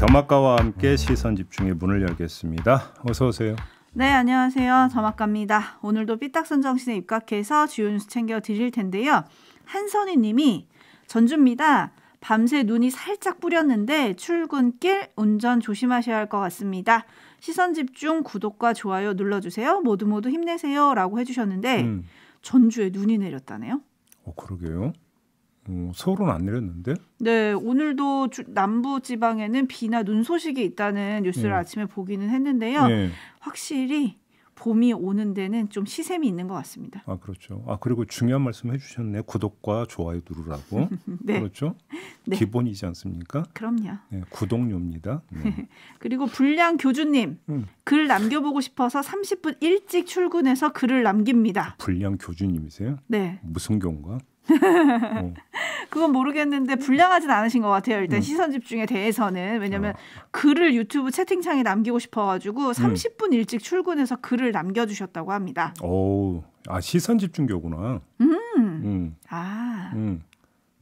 더마카와 함께 시선 집중의 문을 열겠습니다. 어서 오세요. 네, 안녕하세요. 더마카입니다. 오늘도 삐딱선 정신에 입각해서 주요 뉴스 챙겨 드릴 텐데요. 한선희 님이 전주입니다. 밤새 눈이 살짝 뿌렸는데 출근길 운전 조심하셔야 할 것 같습니다. 시선 집중 구독과 좋아요 눌러주세요. 모두 힘내세요 라고 해주셨는데 전주에 눈이 내렸다네요. 그러게요. 서울은 안 내렸는데? 네, 오늘도 남부 지방에는 비나 눈 소식이 있다는 뉴스를 아침에 보기는 했는데요. 확실히 봄이 오는 데는 좀 시샘이 있는 것 같습니다. 아, 그렇죠. 그리고 중요한 말씀 해주셨네. 구독과 좋아요 누르라고. 네. 그렇죠? 네. 기본이지 않습니까? 그럼요. 네, 구독료입니다. 네. 그리고 불량 교주님, 글 남겨보고 싶어서 30분 일찍 출근해서 글을 남깁니다. 불량 교주님이세요? 네. 무슨 교인가? 그건 모르겠는데 불량하진 않으신 것 같아요. 일단 시선 집중에 대해서는. 왜냐하면 글을 유튜브 채팅창에 남기고 싶어가지고 30분 일찍 출근해서 글을 남겨주셨다고 합니다. 시선 집중교구나. 네,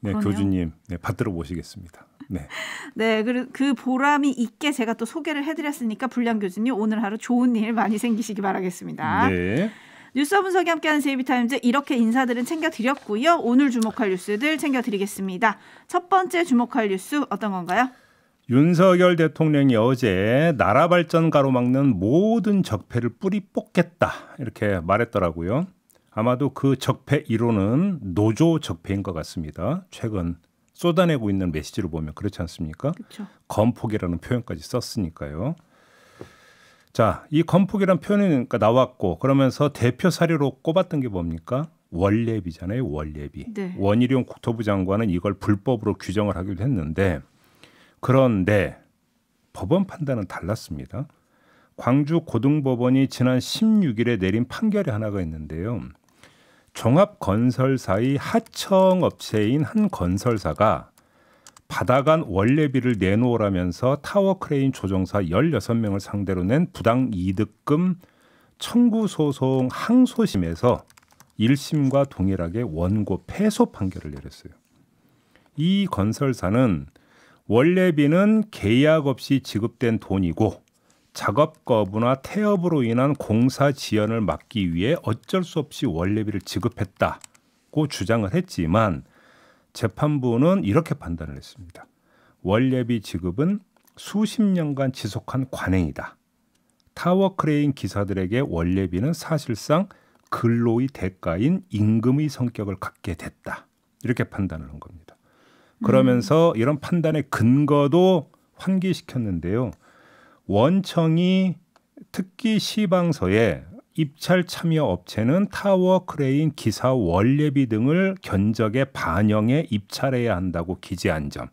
그러네요. 교주님, 네, 받들어 모시겠습니다. 네. 네, 그 보람이 있게 제가 또 소개를 해드렸으니까 불량 교주님 오늘 하루 좋은 일 많이 생기시기 바라겠습니다. 네. 뉴스 분석이 함께하는 제이비타임즈 이렇게 인사들은 챙겨드렸고요. 오늘 주목할 뉴스들 챙겨드리겠습니다. 첫 번째 주목할 뉴스 어떤 건가요? 윤석열 대통령이 어제 나라 발전 가로막는 모든 적폐를 뿌리 뽑겠다 이렇게 말했더라고요. 아마도 그 적폐 1호는 노조 적폐인 것 같습니다. 최근 쏟아내고 있는 메시지를 보면 그렇지 않습니까? 그렇죠. 건폭이라는 표현까지 썼으니까요. 자, 이 건폭이라는 표현이 나왔고 그러면서 대표 사례로 꼽았던 게 뭡니까? 원래비잖아요. 원래비. 네. 원희룡 국토부 장관은 이걸 불법으로 규정을 하기도 했는데 그런데 법원 판단은 달랐습니다. 광주 고등법원이 지난 16일에 내린 판결이 하나가 있는데요. 종합건설사의 하청업체인 한 건설사가 받아간 원래비를 내놓으라면서 타워크레인 조종사 16명을 상대로 낸 부당이득금 청구소송 항소심에서 1심과 동일하게 원고 패소 판결을 내렸어요. 이 건설사는 원래비는 계약 없이 지급된 돈이고 작업 거부나 태업으로 인한 공사 지연을 막기 위해 어쩔 수 없이 원래비를 지급했다고 주장을 했지만 재판부는 이렇게 판단을 했습니다. 원래비 지급은 수십 년간 지속한 관행이다. 타워크레인 기사들에게 원래비는 사실상 근로의 대가인 임금의 성격을 갖게 됐다. 이렇게 판단을 한 겁니다. 그러면서 이런 판단의 근거도 환기시켰는데요. 원청이 특기 시방서에 입찰 참여 업체는 타워 크레인 기사 원래비 등을 견적에 반영해 입찰해야 한다고 기재한 점,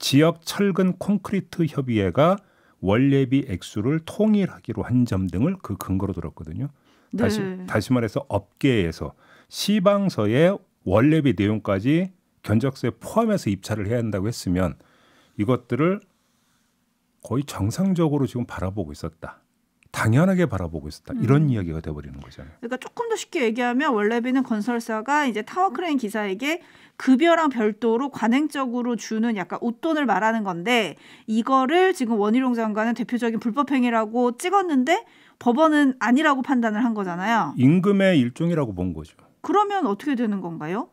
지역 철근 콘크리트 협의회가 원래비 액수를 통일하기로 한 점 등을 그 근거로 들었거든요. 네. 다시 말해서 업계에서 시방서에 원래비 내용까지 견적서에 포함해서 입찰을 해야 한다고 했으면 이것들을 거의 정상적으로 지금 바라보고 있었다. 당연하게 바라보고 있었다. 이런 이야기가 돼버리는 거잖아요. 그러니까 조금 더 쉽게 얘기하면 원래비는 건설사가 이제 타워크레인 기사에게 급여랑 별도로 관행적으로 주는 약간 웃돈을 말하는 건데 이거를 지금 원희룡 장관은 대표적인 불법행위라고 찍었는데 법원은 아니라고 판단을 한 거잖아요. 임금의 일종이라고 본 거죠. 그러면 어떻게 되는 건가요?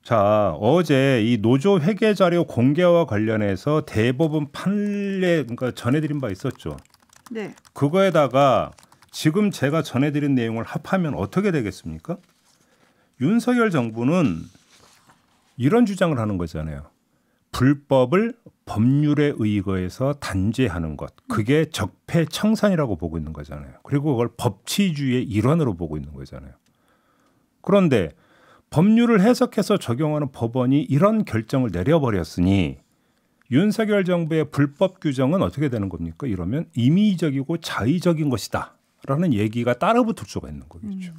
자, 어제 이 노조 회계 자료 공개와 관련해서 대법원 판례 그러니까 전해드린 바 있었죠. 네. 그거에다가 지금 제가 전해드린 내용을 합하면 어떻게 되겠습니까? 윤석열 정부는 이런 주장을 하는 거잖아요. 불법을 법률에 의거해서 단죄하는 것. 그게 적폐청산이라고 보고 있는 거잖아요. 그리고 그걸 법치주의의 일환으로 보고 있는 거잖아요. 그런데 법률을 해석해서 적용하는 법원이 이런 결정을 내려버렸으니 윤석열 정부의 불법 규정은 어떻게 되는 겁니까? 이러면 임의적이고 자의적인 것이다 라는 얘기가 따라붙을 수가 있는 거겠죠.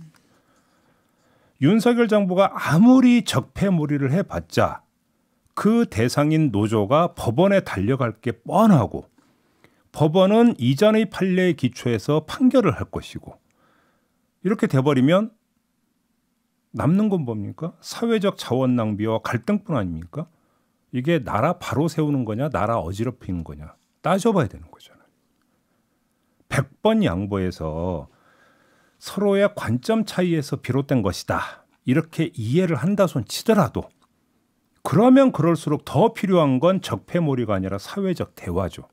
윤석열 정부가 아무리 적폐몰이를 해봤자 그 대상인 노조가 법원에 달려갈 게 뻔하고 법원은 이전의 판례에 기초해서 판결을 할 것이고 이렇게 돼버리면 남는 건 뭡니까? 사회적 자원 낭비와 갈등뿐 아닙니까? 이게 나라 바로 세우는 거냐 나라 어지럽히는 거냐 따져봐야 되는 거잖아요. 100번 양보해서 서로의 관점 차이에서 비롯된 것이다. 이렇게 이해를 한다 손 치더라도 그러면 그럴수록 더 필요한 건 적폐몰이가 아니라 사회적 대화죠.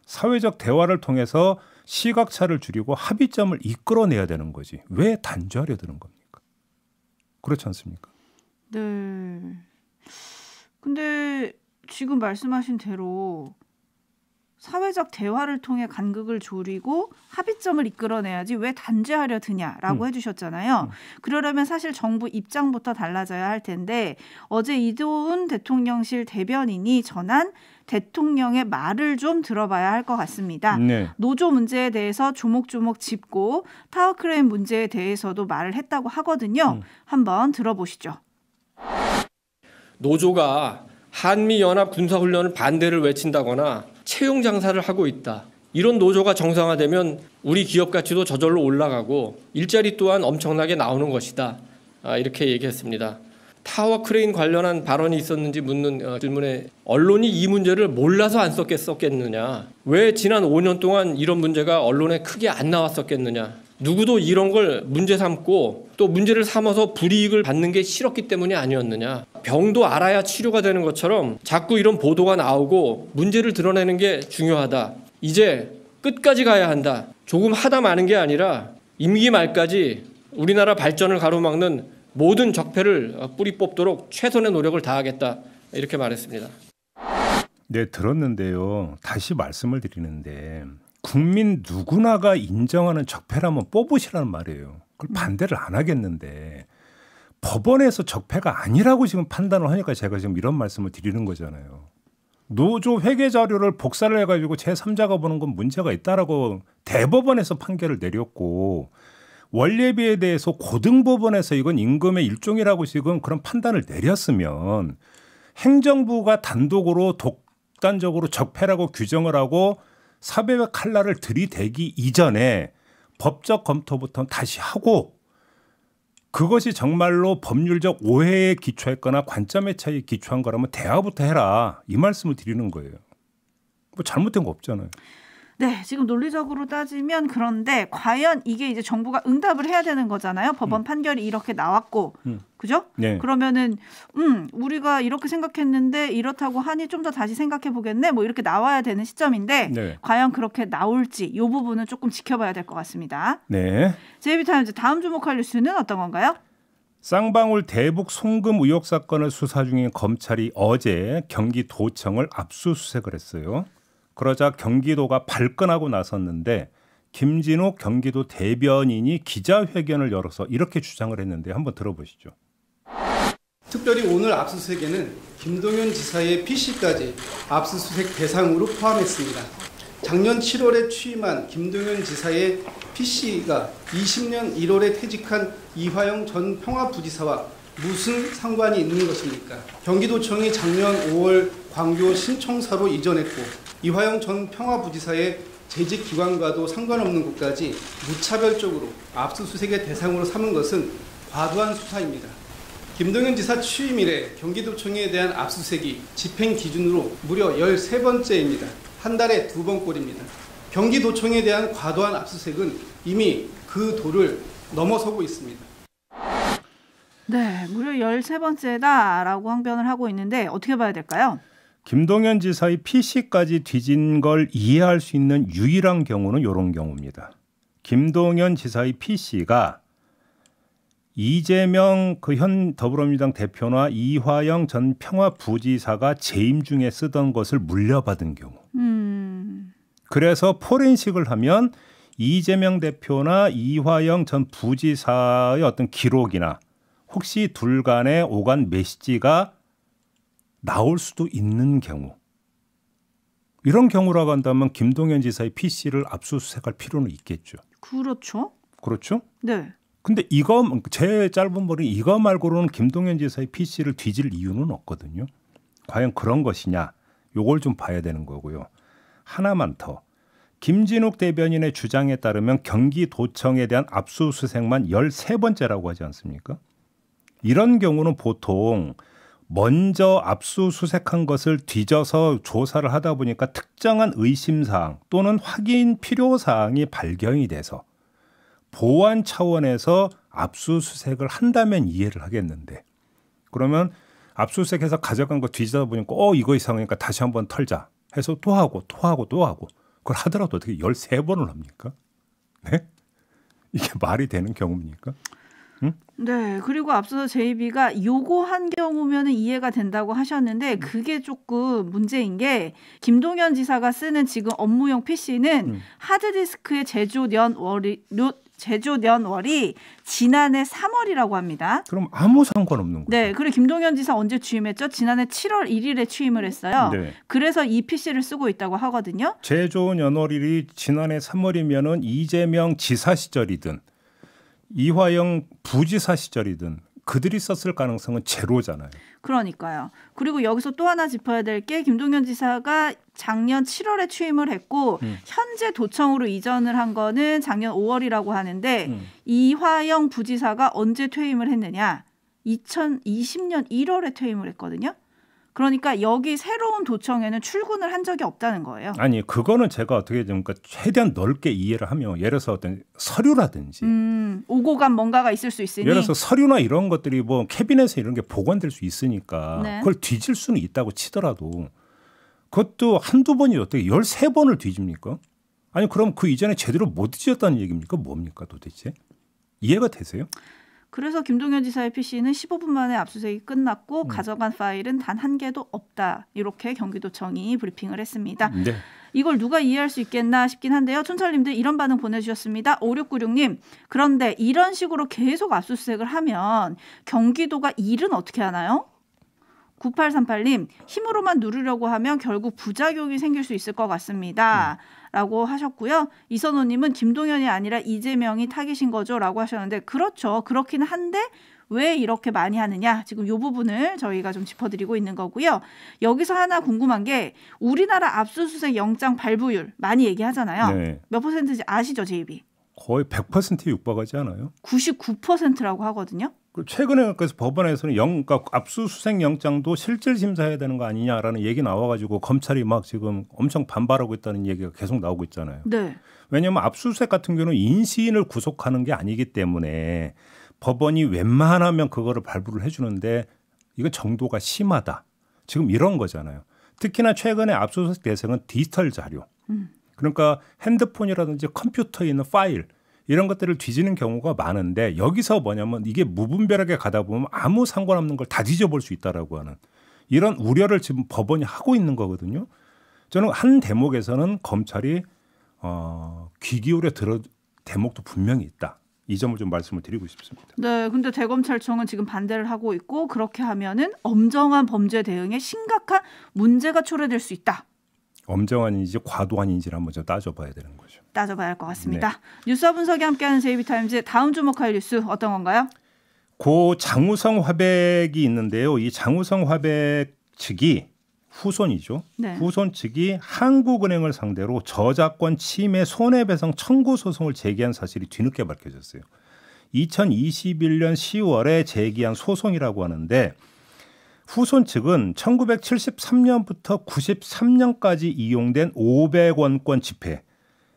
사회적 대화를 통해서 시각차를 줄이고 합의점을 이끌어내야 되는 거지. 왜 단죄하려 드는 겁니까? 그렇지 않습니까? 네. 근데 지금 말씀하신 대로 사회적 대화를 통해 간극을 줄이고 합의점을 이끌어내야지 왜 단죄하려 드냐라고 해주셨잖아요. 그러려면 사실 정부 입장부터 달라져야 할 텐데 어제 이도훈 대통령실 대변인이 전한 대통령의 말을 좀 들어봐야 할 것 같습니다. 네. 노조 문제에 대해서 조목조목 짚고 타워크레인 문제에 대해서도 말을 했다고 하거든요. 한번 들어보시죠. 노조가 한미연합 군사훈련을 반대를 외친다거나 채용 장사를 하고 있다. 이런 노조가 정상화되면 우리 기업 가치도 저절로 올라가고 일자리 또한 엄청나게 나오는 것이다. 이렇게 얘기했습니다. 타워 크레인 관련한 발언이 있었는지 묻는 질문에 언론이 이 문제를 몰라서 안 썼겠느냐. 왜 지난 5년 동안 이런 문제가 언론에 크게 안 나왔었겠느냐. 누구도 이런 걸 문제 삼고 또 문제를 삼아서 불이익을 받는 게 싫었기 때문이 아니었느냐. 병도 알아야 치료가 되는 것처럼 자꾸 이런 보도가 나오고 문제를 드러내는 게 중요하다. 이제 끝까지 가야 한다. 조금 하다 마는 게 아니라 임기 말까지 우리나라 발전을 가로막는 모든 적폐를 뿌리 뽑도록 최선의 노력을 다하겠다. 이렇게 말했습니다. 네, 들었는데요. 다시 말씀을 드리는데 국민 누구나가 인정하는 적폐라면 뽑으시라는 말이에요. 그걸 반대를 안 하겠는데 법원에서 적폐가 아니라고 지금 판단을 하니까 제가 지금 이런 말씀을 드리는 거잖아요. 노조 회계 자료를 복사를 해가지고 제3자가 보는 건 문제가 있다라고 대법원에서 판결을 내렸고 원례비에 대해서 고등법원에서 이건 임금의 일종이라고 지금 그런 판단을 내렸으면 행정부가 단독으로 독단적으로 적폐라고 규정을 하고 사법의 칼날을 들이대기 이전에 법적 검토부터 다시 하고 그것이 정말로 법률적 오해에 기초했거나 관점의 차이에 기초한 거라면 대화부터 해라. 이 말씀을 드리는 거예요. 뭐 잘못된 거 없잖아요. 네, 지금 논리적으로 따지면 그런데 과연 이게 이제 정부가 응답을 해야 되는 거잖아요. 법원 판결이 이렇게 나왔고, 그죠? 네. 그러면은 우리가 이렇게 생각했는데 이렇다고 하니 좀 더 다시 생각해 보겠네. 뭐 이렇게 나와야 되는 시점인데 네. 과연 그렇게 나올지 이 부분은 조금 지켜봐야 될 것 같습니다. 네. JB타임즈 다음 주목할 뉴스는 어떤 건가요? 쌍방울 대북 송금 의혹 사건을 수사 중인 검찰이 어제 경기도청을 압수수색을 했어요. 그러자 경기도가 발끈하고 나섰는데 김진욱 경기도 대변인이 기자회견을 열어서 이렇게 주장을 했는데 한번 들어보시죠. 특별히 오늘 압수수색에는 김동연 지사의 PC까지 압수수색 대상으로 포함했습니다. 작년 7월에 취임한 김동연 지사의 PC가 20년 1월에 퇴직한 이화영 전 평화부지사와 무슨 상관이 있는 것입니까? 경기도청이 작년 5월 광교 신청사로 이전했고 이화영 전 평화부지사의 재직 기관과도 상관없는 곳까지 무차별적으로 압수수색의 대상으로 삼은 것은 과도한 수사입니다. 김동연 지사 취임 이래 경기도청에 대한 압수수색이 집행 기준으로 무려 13번째입니다. 한 달에 2번꼴입니다. 경기도청에 대한 과도한 압수수색은 이미 그 도를 넘어서고 있습니다. 네, 무려 13번째다라고 항변을 하고 있는데 어떻게 봐야 될까요? 김동연 지사의 PC까지 뒤진 걸 이해할 수 있는 유일한 경우는 이런 경우입니다. 김동연 지사의 PC가 이재명 그 현 더불어민주당 대표나 이화영 전 평화부지사가 재임 중에 쓰던 것을 물려받은 경우. 그래서 포렌식을 하면 이재명 대표나 이화영 전 부지사의 어떤 기록이나 혹시 둘 간의 오간 메시지가 나올 수도 있는 경우. 이런 경우라고 한다면 김동연 지사의 PC를 압수수색할 필요는 있겠죠. 그렇죠. 그렇죠? 네. 근데 이거 제 짧은 머리 이거 말고는 김동연 지사의 PC를 뒤질 이유는 없거든요. 과연 그런 것이냐? 요걸 좀 봐야 되는 거고요. 하나만 더. 김진욱 대변인의 주장에 따르면 경기도청에 대한 압수수색만 13번째라고 하지 않습니까? 이런 경우는 보통 먼저 압수수색한 것을 뒤져서 조사를 하다 보니까 특정한 의심사항 또는 확인 필요사항이 발견이 돼서 보안 차원에서 압수수색을 한다면 이해를 하겠는데 그러면 압수수색해서 가져간 거 뒤지다 보니까 이거 이상하니까 다시 한번 털자 해서 또 하고 그걸 하더라도 어떻게 13번을 합니까? 네? 이게 말이 되는 경우입니까? 응? 네, 그리고 앞서서 제이비가 요거 한 경우면은 이해가 된다고 하셨는데 그게 조금 문제인 게 김동연 지사가 쓰는 지금 업무용 PC는 하드디스크의 제조 연월이 지난해 3월이라고 합니다. 그럼 아무 상관없는 거죠. 네, 그리고 김동연 지사 언제 취임했죠? 지난해 7월 1일에 취임을 했어요. 네. 그래서 이 PC를 쓰고 있다고 하거든요. 제조 연월일이 지난해 3월이면은 이재명 지사 시절이든 이화영 부지사 시절이든 그들이 썼을 가능성은 제로잖아요. 그러니까요. 그리고 여기서 또 하나 짚어야 될 게 김동연 지사가 작년 7월에 취임을 했고 현재 도청으로 이전을 한 거는 작년 5월이라고 하는데 이화영 부지사가 언제 퇴임을 했느냐? 2020년 1월에 퇴임을 했거든요. 그러니까 여기 새로운 도청에는 출근을 한 적이 없다는 거예요. 아니 그거는 제가 어떻게 그러니까 최대한 넓게 이해를 하면 예를 들어서 어떤 서류라든지 오고 간 뭔가가 있을 수 있으니 예를 들어서 서류나 이런 것들이 뭐 캐비넷에 이런 게 보관될 수 있으니까 네. 그걸 뒤질 수는 있다고 치더라도 그것도 한두 번이 어떻게 13번을 뒤집니까? 아니 그럼 그 이전에 제대로 못 뒤졌다는 얘기입니까? 뭡니까 도대체? 이해가 되세요? 그래서 김동연 지사의 PC는 15분 만에 압수수색이 끝났고 가져간 파일은 단 한 개도 없다. 이렇게 경기도청이 브리핑을 했습니다. 네. 이걸 누가 이해할 수 있겠나 싶긴 한데요. 촌철님들 이런 반응 보내주셨습니다. 5696님. 그런데 이런 식으로 계속 압수수색을 하면 경기도가 일은 어떻게 하나요? 9838님. 힘으로만 누르려고 하면 결국 부작용이 생길 수 있을 것 같습니다. 라고 하셨고요. 이선호님은 김동연이 아니라 이재명이 타깃인 거죠? 라고 하셨는데 그렇죠. 그렇긴 한데 왜 이렇게 많이 하느냐. 지금 이 부분을 저희가 좀 짚어드리고 있는 거고요. 여기서 하나 궁금한 게 우리나라 압수수색 영장 발부율 많이 얘기하잖아요. 네. 몇 퍼센트인지 아시죠, 제이비? 거의 100%에 육박하지 않아요? 99%라고 하거든요. 최근에 그래서 법원에서는 그러니까 압수수색 영장도 실질 심사해야 되는 거 아니냐라는 얘기 나와가지고 검찰이 막 지금 엄청 반발하고 있다는 얘기가 계속 나오고 있잖아요. 네. 왜냐하면 압수수색 같은 경우는 인시인을 구속하는 게 아니기 때문에 법원이 웬만하면 그거를 발부를 해주는데 이건 정도가 심하다. 지금 이런 거잖아요. 특히나 최근에 압수수색 대상은 디지털 자료. 그러니까 핸드폰이라든지 컴퓨터에 있는 파일 이런 것들을 뒤지는 경우가 많은데 여기서 뭐냐면 이게 무분별하게 가다 보면 아무 상관없는 걸 다 뒤져볼 수 있다라고 하는 이런 우려를 지금 법원이 하고 있는 거거든요. 저는 한 대목에서는 검찰이 귀 기울여 들어 대목도 분명히 있다. 이 점을 좀 말씀을 드리고 싶습니다. 네, 근데 대검찰청은 지금 반대를 하고 있고 그렇게 하면은 엄정한 범죄 대응에 심각한 문제가 초래될 수 있다. 엄정한인지 과도한인지를 한번 좀 따져봐야 되는 거죠. 따져봐야 할 것 같습니다. 뉴스와 분석이 함께하는 제이비타임즈 다음 주목할 뉴스 어떤 건가요? 고 장우성 화백이 있는데요. 이 장우성 화백 측이 후손이죠. 네. 후손 측이 한국은행을 상대로 저작권 침해 손해배상 청구 소송을 제기한 사실이 뒤늦게 밝혀졌어요. 2021년 10월에 제기한 소송이라고 하는데 후손 측은 1973년부터 93년까지 이용된 500원권 지폐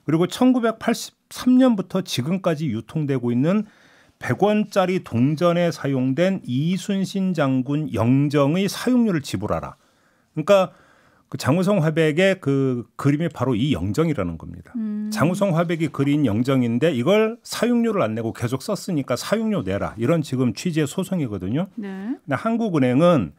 그리고 1983년부터 지금까지 유통되고 있는 100원짜리 동전에 사용된 이순신 장군 영정의 사용료를 지불하라. 그러니까 그 장우성 화백의 그 그림이 바로 이 영정이라는 겁니다. 장우성 화백이 그린 영정인데 이걸 사용료를 안 내고 계속 썼으니까 사용료 내라. 이런 지금 취지의 소송이거든요. 네. 근데 한국은행은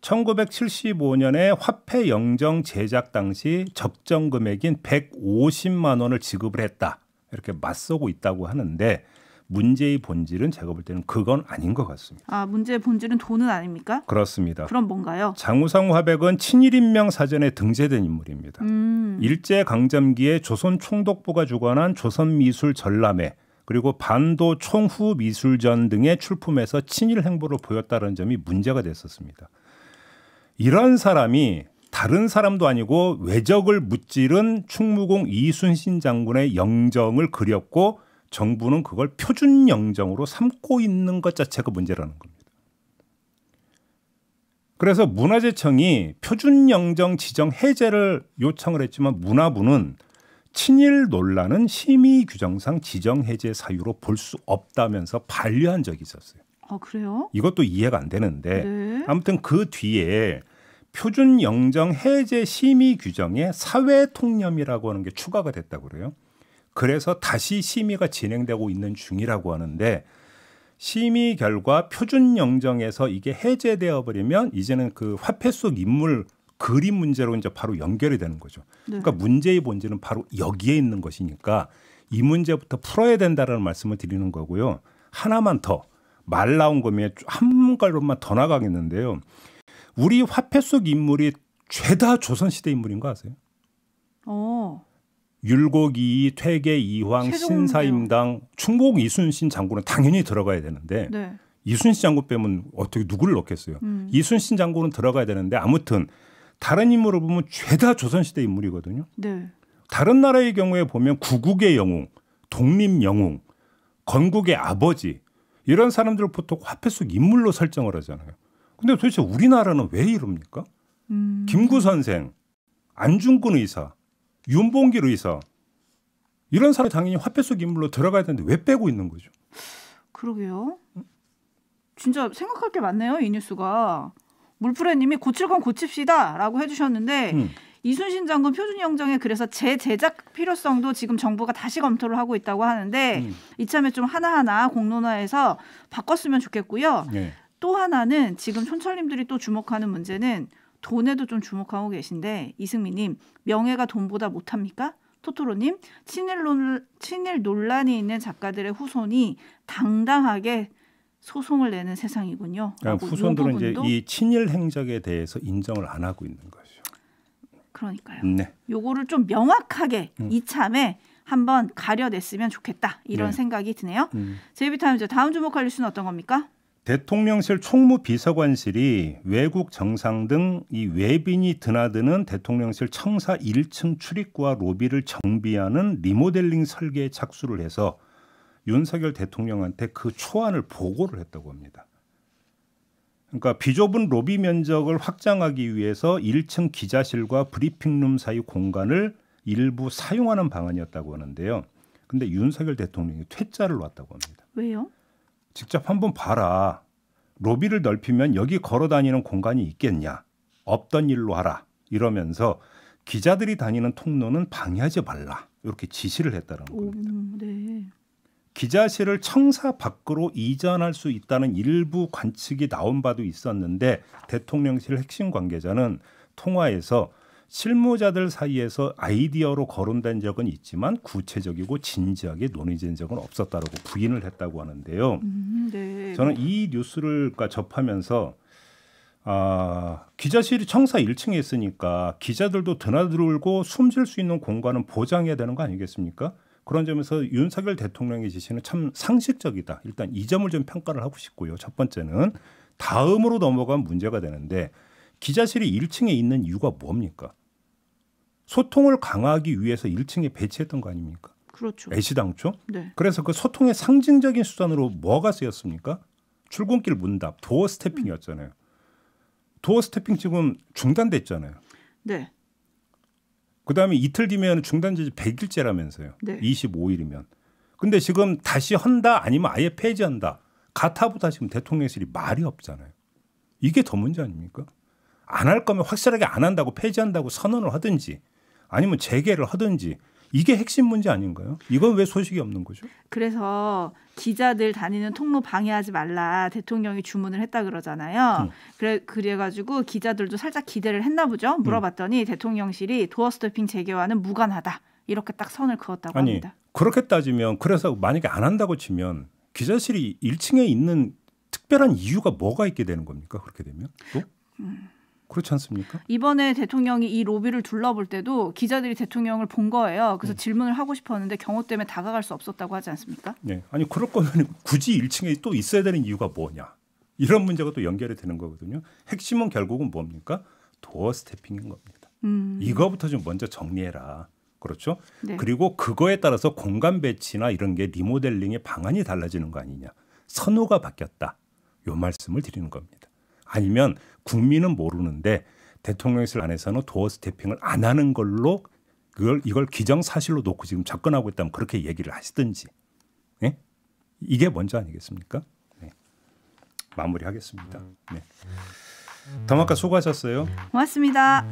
1975년에 화폐 영정 제작 당시 적정 금액인 150만 원을 지급을 했다. 이렇게 맞서고 있다고 하는데 문제의 본질은 제가 볼 때는 그건 아닌 것 같습니다. 아, 문제의 본질은 돈은 아닙니까? 그렇습니다. 그럼 뭔가요? 장우성 화백은 친일인명 사전에 등재된 인물입니다. 일제강점기에 조선총독부가 주관한 조선미술전람회 그리고 반도 총후미술전 등에 출품해서 친일 행보를 보였다는 점이 문제가 됐었습니다. 이런 사람이 다른 사람도 아니고 외적을 무찌른 충무공 이순신 장군의 영정을 그렸고 정부는 그걸 표준 영정으로 삼고 있는 것 자체가 문제라는 겁니다. 그래서 문화재청이 표준영정 지정 해제를 요청을 했지만 문화부는 친일 논란은 심의 규정상 지정 해제 사유로 볼 수 없다면서 반려한 적이 있었어요. 그래요? 이것도 이해가 안 되는데 네. 아무튼 그 뒤에 표준영정 해제 심의 규정에 사회통념이라고 하는 게 추가가 됐다고 그래요. 그래서 다시 심의가 진행되고 있는 중이라고 하는데 심의 결과 표준영정에서 이게 해제되어 버리면 이제는 그 화폐 속 인물 그림 문제로 이제 바로 연결이 되는 거죠. 네. 그러니까 문제의 본질은 바로 여기에 있는 것이니까 이 문제부터 풀어야 된다라는 말씀을 드리는 거고요. 하나만 더 말 나온 거면 한 걸음만 더 나가겠는데요. 우리 화폐 속 인물이 죄다 조선시대 인물인 거 아세요? 율곡이, 퇴계 이황, 신사임당, 충복 이순신 장군은 당연히 들어가야 되는데 네. 이순신 장군 빼면 어떻게 누구를 넣겠어요? 이순신 장군은 들어가야 되는데 아무튼 다른 인물을 보면 죄다 조선시대 인물이거든요. 네. 다른 나라의 경우에 보면 구국의 영웅, 독립 영웅, 건국의 아버지 이런 사람들을 보통 화폐 속 인물로 설정을 하잖아요. 근데 도대체 우리나라는 왜 이럽니까? 김구 선생, 안중근 의사, 윤봉길 의사 이런 사람이 당연히 화폐 속 인물로 들어가야 되는데 왜 빼고 있는 거죠? 그러게요. 진짜 생각할 게 많네요. 이 뉴스가. 물프레님이 고칠 건 고칩시다라고 해주셨는데 이순신 장군 표준영정에 그래서 재제작 필요성도 지금 정부가 다시 검토를 하고 있다고 하는데 이참에 좀 하나하나 공론화해서 바꿨으면 좋겠고요. 네. 또 하나는 지금 촌철님들이 또 주목하는 문제는 돈에도 좀 주목하고 계신데 이승미님 명예가 돈보다 못합니까? 토토로님 친일 논란이 있는 작가들의 후손이 당당하게 소송을 내는 세상이군요. 후손들은 이제 이 친일 행적에 대해서 인정을 안 하고 있는 거죠. 그러니까요. 네. 요거를 좀 명확하게 이참에 한번 가려냈으면 좋겠다 이런 네. 생각이 드네요. 제이비타임즈 다음 주목할 뉴스는 어떤 겁니까? 대통령실 총무비서관실이 외국 정상 등 이 외빈이 드나드는 대통령실 청사 1층 출입구와 로비를 정비하는 리모델링 설계에 착수를 해서 윤석열 대통령한테 그 초안을 보고를 했다고 합니다. 그러니까 비좁은 로비 면적을 확장하기 위해서 1층 기자실과 브리핑룸 사이 공간을 일부 사용하는 방안이었다고 하는데요. 근데 윤석열 대통령이 퇴짜를 놨다고 합니다. 왜요? 직접 한번 봐라. 로비를 넓히면 여기 걸어다니는 공간이 있겠냐. 없던 일로 하라. 이러면서 기자들이 다니는 통로는 방해하지 말라. 이렇게 지시를 했다는 겁니다. 네. 기자실을 청사 밖으로 이전할 수 있다는 일부 관측이 나온 바도 있었는데 대통령실 핵심 관계자는 통화에서 실무자들 사이에서 아이디어로 거론된 적은 있지만 구체적이고 진지하게 논의된 적은 없었다라고 부인을 했다고 하는데요. 네. 저는 이 뉴스를 접하면서 기자실이 청사 1층에 있으니까 기자들도 드나들고 숨쉴 수 있는 공간은 보장해야 되는 거 아니겠습니까? 그런 점에서 윤석열 대통령의 지시는 참 상식적이다. 일단 이 점을 좀 평가를 하고 싶고요. 첫 번째는 다음으로 넘어가면 문제가 되는데 기자실이 1층에 있는 이유가 뭡니까? 소통을 강화하기 위해서 1층에 배치했던 거 아닙니까? 그렇죠. 애시당초. 네. 그래서 그 소통의 상징적인 수단으로 뭐가 쓰였습니까? 출근길 문답, 도어 스태핑이었잖아요. 도어 스태핑 지금 중단됐잖아요. 네. 그다음에 이틀 뒤면 중단지 100일째라면서요. 네. 25일이면. 근데 지금 다시 한다 아니면 아예 폐지한다. 가타보다 지금 대통령실이 말이 없잖아요. 이게 더 문제 아닙니까? 안 할 거면 확실하게 안 한다고 폐지한다고 선언을 하든지 아니면 재개를 하든지 이게 핵심 문제 아닌가요? 이건 왜 소식이 없는 거죠? 그래서 기자들 다니는 통로 방해하지 말라 대통령이 주문을 했다 그러잖아요. 그래가지고 기자들도 살짝 기대를 했나 보죠. 물어봤더니 대통령실이 도어 스태핑 재개와는 무관하다. 이렇게 딱 선을 그었다고 합니다. 그렇게 따지면 그래서 만약에 안 한다고 치면 기자실이 1층에 있는 특별한 이유가 뭐가 있게 되는 겁니까? 그렇게 되면 또? 그렇지 않습니까? 이번에 대통령이 이 로비를 둘러볼 때도 기자들이 대통령을 본 거예요. 그래서 질문을 하고 싶었는데 경호 때문에 다가갈 수 없었다고 하지 않습니까? 네. 아니 그럴 거면 굳이 1층에 또 있어야 되는 이유가 뭐냐. 이런 문제가 또 연결이 되는 거거든요. 핵심은 결국은 뭡니까? 도어 스태핑인 겁니다. 이거부터 좀 먼저 정리해라. 그렇죠? 네. 그리고 그거에 따라서 공간 배치나 이런 게 리모델링의 방안이 달라지는 거 아니냐. 선호가 바뀌었다. 요 말씀을 드리는 겁니다. 아니면 국민은 모르는데 대통령실 안에서는 도어 스태핑을 안 하는 걸로 이걸 기정사실로 놓고 지금 접근하고 있다면 그렇게 얘기를 하시든지. 네? 이게 먼저 아니겠습니까? 네. 마무리하겠습니다. 네. 더마카 수고하셨어요. 고맙습니다.